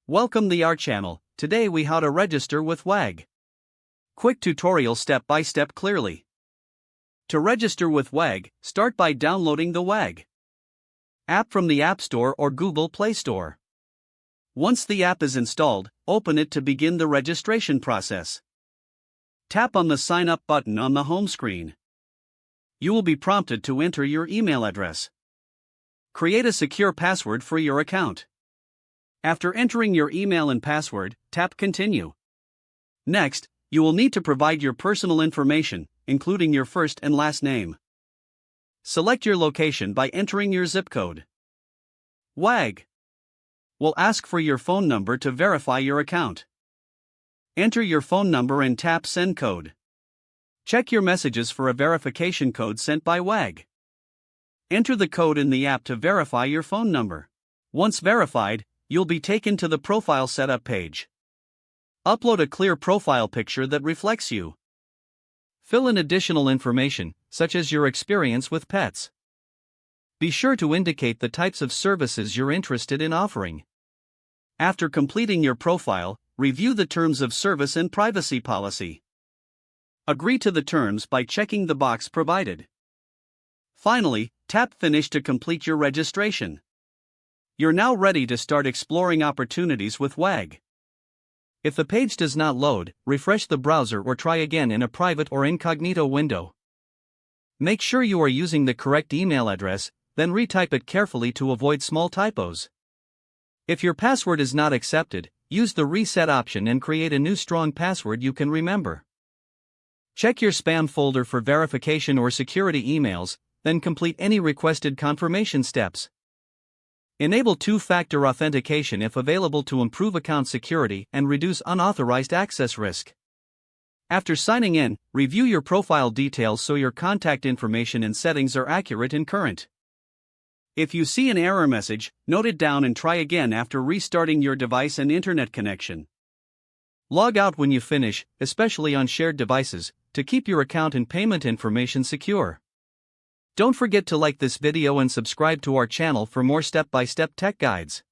Welcome to our channel. Today we how to register with WAG. Quick tutorial step by step clearly. To register with WAG, start by downloading the WAG app from the App Store or Google Play Store. Once the app is installed, open it to begin the registration process. Tap on the Sign Up button on the home screen. You will be prompted to enter your email address. Create a secure password for your account. After entering your email and password, tap Continue. Next, you will need to provide your personal information, including your first and last name. Select your location by entering your zip code. WAG will ask for your phone number to verify your account. Enter your phone number and tap Send Code. Check your messages for a verification code sent by WAG. Enter the code in the app to verify your phone number. Once verified, you'll be taken to the profile setup page. Upload a clear profile picture that reflects you. Fill in additional information, such as your experience with pets. Be sure to indicate the types of services you're interested in offering. After completing your profile, review the terms of service and privacy policy. Agree to the terms by checking the box provided. Finally, tap Finish to complete your registration. You're now ready to start exploring opportunities with WAG. If the page does not load, refresh the browser or try again in a private or incognito window. Make sure you are using the correct email address, then retype it carefully to avoid small typos. If your password is not accepted, use the reset option and create a new strong password you can remember. Check your spam folder for verification or security emails, then complete any requested confirmation steps. Enable two-factor authentication if available to improve account security and reduce unauthorized access risk. After signing in, review your profile details so your contact information and settings are accurate and current. If you see an error message, note it down and try again after restarting your device and internet connection. Log out when you finish, especially on shared devices, to keep your account and payment information secure. Don't forget to like this video and subscribe to our channel for more step-by-step tech guides.